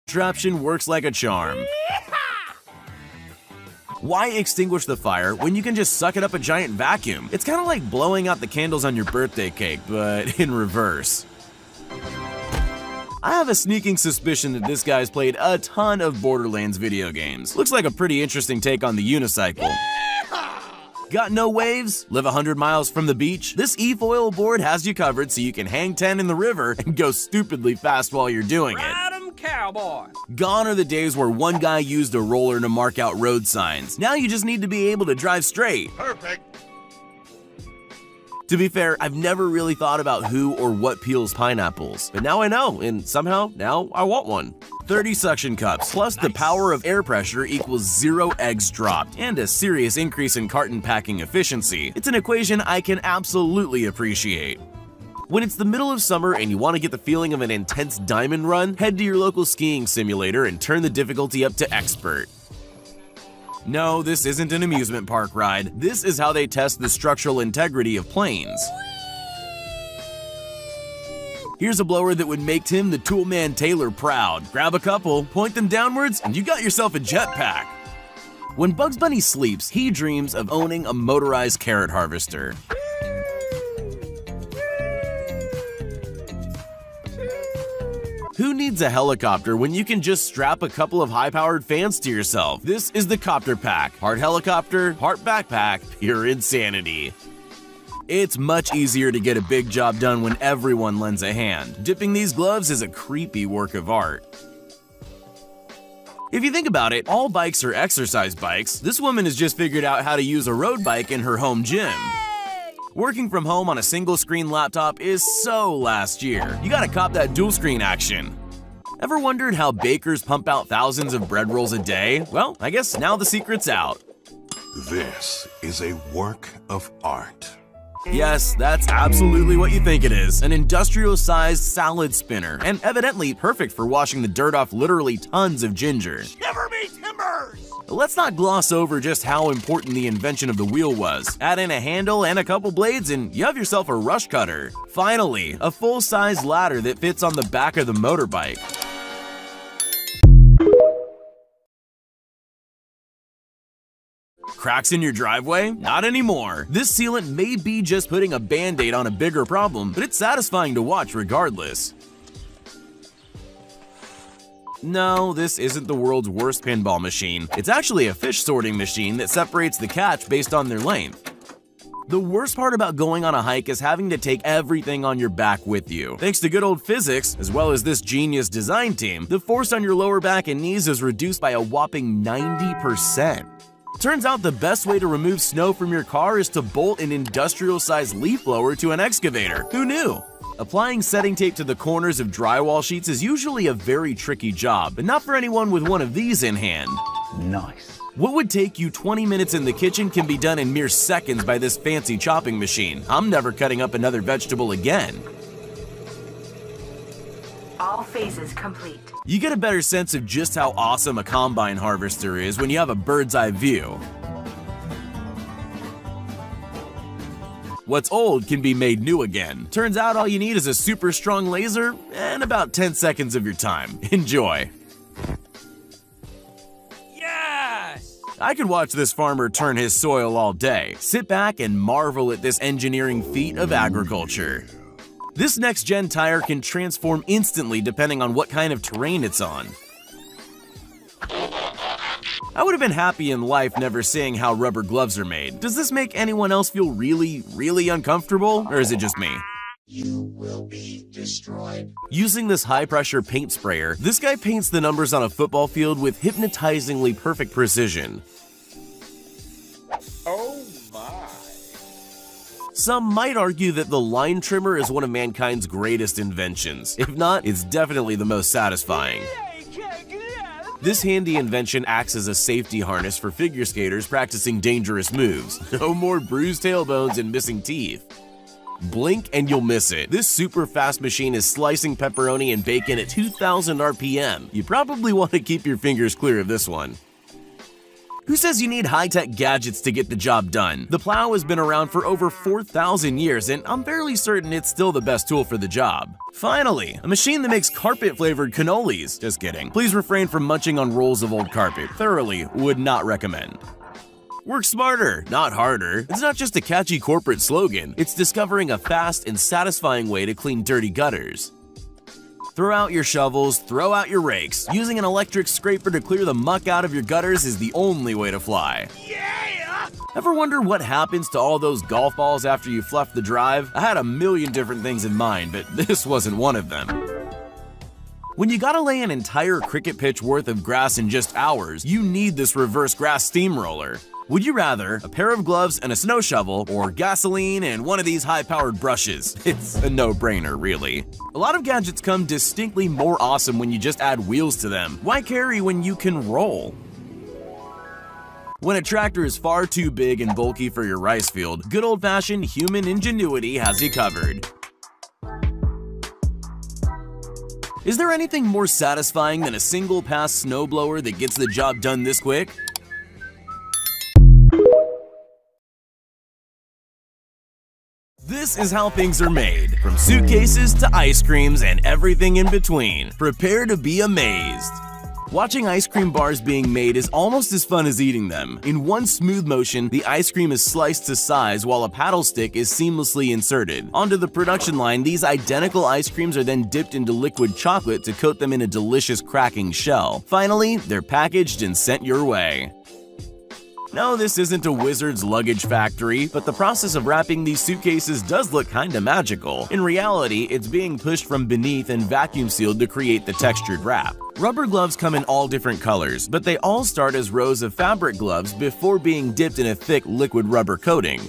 Contraption works like a charm. Why extinguish the fire when you can just suck it up a giant vacuum? It's kind of like blowing out the candles on your birthday cake, but in reverse. I have a sneaking suspicion that this guy's played a ton of Borderlands video games. Looks like a pretty interesting take on the unicycle. Got no waves? Live 100 miles from the beach? This e-foil board has you covered so you can hang 10 in the river and go stupidly fast while you're doing it. Cowboy. Gone are the days where one guy used a roller to mark out road signs. Now you just need to be able to drive straight. Perfect. To be fair, I've never really thought about who or what peels pineapples, but now I know, and somehow now I want one. 30 suction cups plus the power of air pressure equals 0 eggs dropped and a serious increase in carton packing efficiency. It's an equation I can absolutely appreciate. When it's the middle of summer and you want to get the feeling of an intense diamond run, head to your local skiing simulator and turn the difficulty up to expert. No, this isn't an amusement park ride. This is how they test the structural integrity of planes. Here's a blower that would make Tim the Toolman Taylor proud. Grab a couple, point them downwards, and you got yourself a jetpack. When Bugs Bunny sleeps, he dreams of owning a motorized carrot harvester. Who needs a helicopter when you can just strap a couple of high-powered fans to yourself? This is the Copter Pack. Heart helicopter, heart backpack, pure insanity. It's much easier to get a big job done when everyone lends a hand. Dipping these gloves is a creepy work of art. If you think about it, all bikes are exercise bikes. This woman has just figured out how to use a road bike in her home gym. Working from home on a single-screen laptop is so last year. You gotta cop that dual-screen action. Ever wondered how bakers pump out thousands of bread rolls a day? Well, I guess now the secret's out. This is a work of art. Yes, that's absolutely what you think it is. An industrial-sized salad spinner, and evidently perfect for washing the dirt off literally tons of ginger. Shiver me timbers! Let's not gloss over just how important the invention of the wheel was. Add in a handle and a couple blades and you have yourself a rush cutter. Finally, a full-size ladder that fits on the back of the motorbike. Cracks in your driveway? Not anymore. This sealant may be just putting a band-aid on a bigger problem, but it's satisfying to watch regardless. No, this isn't the world's worst pinball machine. It's actually a fish sorting machine that separates the catch based on their length. The worst part about going on a hike is having to take everything on your back with you. Thanks to good old physics, as well as this genius design team, the force on your lower back and knees is reduced by a whopping 90%. Turns out the best way to remove snow from your car is to bolt an industrial-sized leaf blower to an excavator. Who knew? Applying setting tape to the corners of drywall sheets is usually a very tricky job, but not for anyone with one of these in hand. Nice. What would take you 20 minutes in the kitchen can be done in mere seconds by this fancy chopping machine. I'm never cutting up another vegetable again. All phases complete. You get a better sense of just how awesome a combine harvester is when you have a bird's eye view. What's old can be made new again. Turns out all you need is a super strong laser and about 10 seconds of your time. Enjoy. Yes! I could watch this farmer turn his soil all day. Sit back and marvel at this engineering feat of agriculture. This next-gen tire can transform instantly depending on what kind of terrain it's on. I would have been happy in life never seeing how rubber gloves are made. Does this make anyone else feel really uncomfortable, or is it just me? You will be destroyed. Using this high-pressure paint sprayer, this guy paints the numbers on a football field with hypnotizingly perfect precision. Oh my. Some might argue that the line trimmer is one of mankind's greatest inventions. If not, it's definitely the most satisfying. This handy invention acts as a safety harness for figure skaters practicing dangerous moves. No more bruised tailbones and missing teeth. Blink and you'll miss it. This super fast machine is slicing pepperoni and bacon at 2,000 RPM. You probably want to keep your fingers clear of this one. Who says you need high-tech gadgets to get the job done? The plow has been around for over 4,000 years, and I'm fairly certain it's still the best tool for the job. Finally, a machine that makes carpet-flavored cannolis. Just kidding. Please refrain from munching on rolls of old carpet. Thoroughly would not recommend. Work smarter, not harder. It's not just a catchy corporate slogan. It's discovering a fast and satisfying way to clean dirty gutters. Throw out your shovels, throw out your rakes. Using an electric scraper to clear the muck out of your gutters is the only way to fly. Yeah! Ever wonder what happens to all those golf balls after you fluff the drive? I had a million different things in mind, but this wasn't one of them. When you gotta lay an entire cricket pitch worth of grass in just hours, you need this reverse grass steamroller. Would you rather a pair of gloves and a snow shovel, or gasoline and one of these high-powered brushes? It's a no-brainer, really. A lot of gadgets come distinctly more awesome when you just add wheels to them. Why carry when you can roll? When a tractor is far too big and bulky for your rice field, good old-fashioned human ingenuity has you covered. Is there anything more satisfying than a single-pass snowblower that gets the job done this quick? This is how things are made, from suitcases to ice creams and everything in between. Prepare to be amazed. Watching ice cream bars being made is almost as fun as eating them. In one smooth motion, the ice cream is sliced to size while a paddle stick is seamlessly inserted. Onto the production line, these identical ice creams are then dipped into liquid chocolate to coat them in a delicious cracking shell. Finally, they're packaged and sent your way. No, this isn't a wizard's luggage factory, but the process of wrapping these suitcases does look kinda magical. In reality, it's being pushed from beneath and vacuum sealed to create the textured wrap. Rubber gloves come in all different colors, but they all start as rows of fabric gloves before being dipped in a thick liquid rubber coating.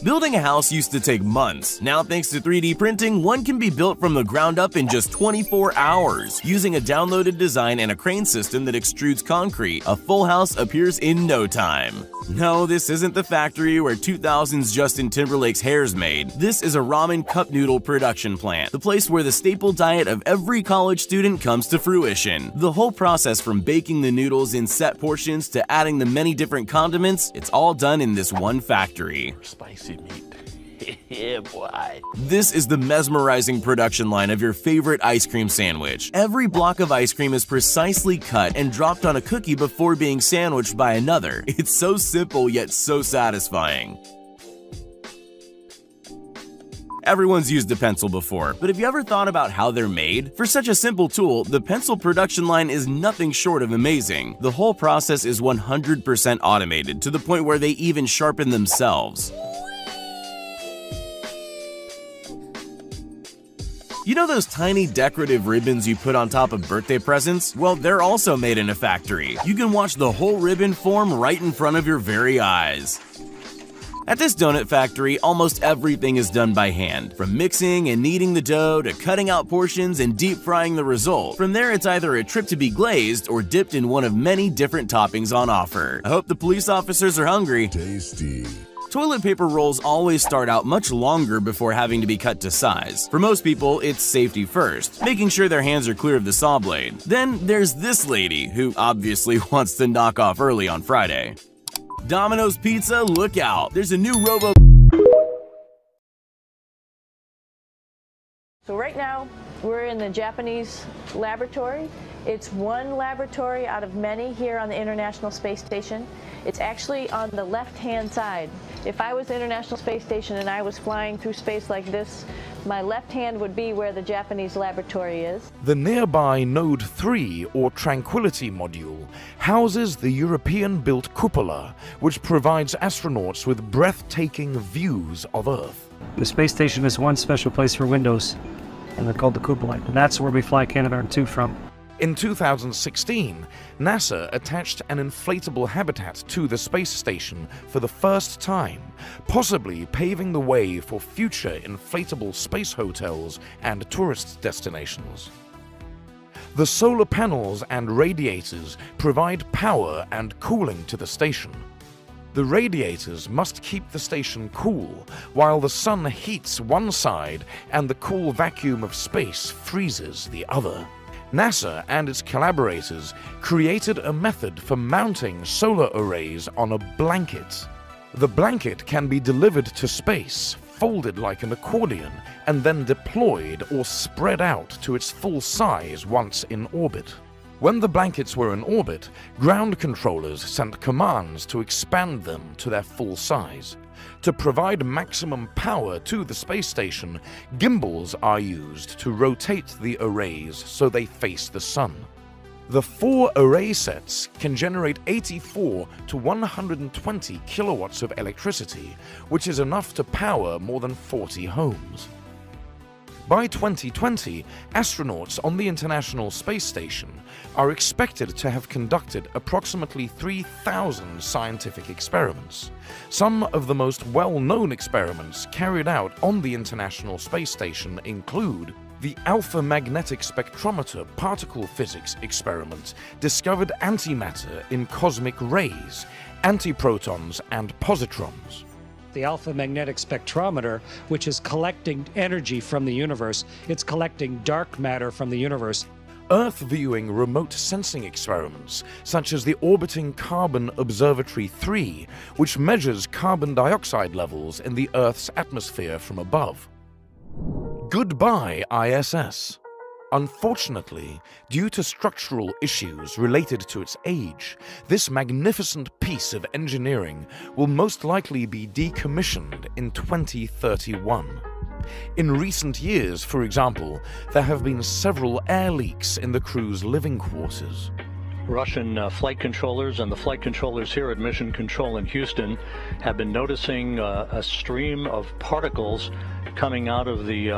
Building a house used to take months. Now, thanks to 3D printing, one can be built from the ground up in just 24 hours. Using a downloaded design and a crane system that extrudes concrete, a full house appears in no time. No, this isn't the factory where 2000's Justin Timberlake's hair's made. This is a ramen cup noodle production plant, the place where the staple diet of every college student comes to fruition. The whole process from baking the noodles in set portions to adding the many different condiments, it's all done in this one factory. Spicy meat. Yeah, boy. This is the mesmerizing production line of your favorite ice cream sandwich. Every block of ice cream is precisely cut and dropped on a cookie before being sandwiched by another. It's so simple yet so satisfying. Everyone's used a pencil before, but have you ever thought about how they're made? For such a simple tool, the pencil production line is nothing short of amazing. The whole process is 100% automated, to the point where they even sharpen themselves. You know those tiny decorative ribbons you put on top of birthday presents? Well, they're also made in a factory. You can watch the whole ribbon form right in front of your very eyes. At this donut factory, almost everything is done by hand, from mixing and kneading the dough to cutting out portions and deep frying the result. From there, it's either a trip to be glazed or dipped in one of many different toppings on offer. I hope the police officers are hungry. Tasty. Toilet paper rolls always start out much longer before having to be cut to size. For most people, it's safety first, making sure their hands are clear of the saw blade. Then there's this lady, who obviously wants to knock off early on Friday. Domino's Pizza, look out! There's a new robo. So right now, we're in the Japanese laboratory. It's one laboratory out of many here on the International Space Station. It's actually on the left-hand side. If I was the International Space Station and I was flying through space like this, my left hand would be where the Japanese laboratory is. The nearby Node 3, or Tranquility module, houses the European-built cupola, which provides astronauts with breathtaking views of Earth. The space station is one special place for windows, and they're called the cupola, and that's where we fly Canadarm2 from. In 2016, NASA attached an inflatable habitat to the space station for the first time, possibly paving the way for future inflatable space hotels and tourist destinations. The solar panels and radiators provide power and cooling to the station. The radiators must keep the station cool, while the sun heats one side and the cool vacuum of space freezes the other. NASA and its collaborators created a method for mounting solar arrays on a blanket. The blanket can be delivered to space, folded like an accordion, and then deployed or spread out to its full size once in orbit. When the blankets were in orbit, ground controllers sent commands to expand them to their full size. To provide maximum power to the space station, gimbals are used to rotate the arrays so they face the sun. The 4 array sets can generate 84 to 120 kilowatts of electricity, which is enough to power more than 40 homes. By 2020, astronauts on the International Space Station are expected to have conducted approximately 3,000 scientific experiments. Some of the most well-known experiments carried out on the International Space Station include the Alpha Magnetic Spectrometer particle physics experiment discovered antimatter in cosmic rays, antiprotons and positrons. The alpha magnetic spectrometer, which is collecting energy from the universe. It's collecting dark matter from the universe. Earth-viewing remote sensing experiments, such as the Orbiting Carbon Observatory 3, which measures carbon dioxide levels in the Earth's atmosphere from above. Goodbye, ISS. Unfortunately, due to structural issues related to its age, this magnificent piece of engineering will most likely be decommissioned in 2031. In recent years, for example, there have been several air leaks in the crew's living quarters. Russian flight controllers and the flight controllers here at Mission Control in Houston have been noticing a stream of particles coming out of the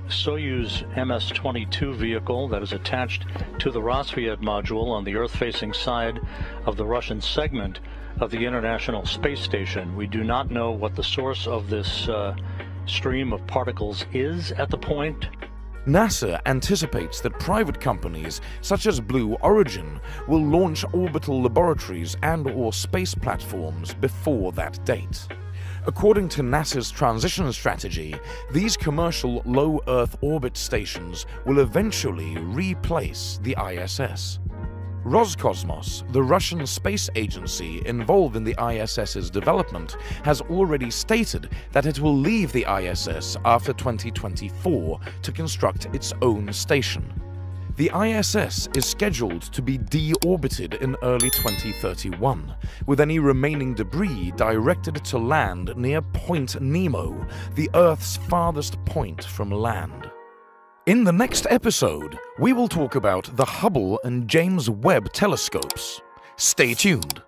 Soyuz MS-22 vehicle that is attached to the Rassvet module on the Earth-facing side of the Russian segment of the International Space Station. We do not know what the source of this stream of particles is at the point. NASA anticipates that private companies such as Blue Origin will launch orbital laboratories and/or space platforms before that date. According to NASA's transition strategy, these commercial low Earth orbit stations will eventually replace the ISS. Roscosmos, the Russian space agency involved in the ISS's development, has already stated that it will leave the ISS after 2024 to construct its own station. The ISS is scheduled to be deorbited in early 2031, with any remaining debris directed to land near Point Nemo, the Earth's farthest point from land. In the next episode, we will talk about the Hubble and James Webb telescopes. Stay tuned.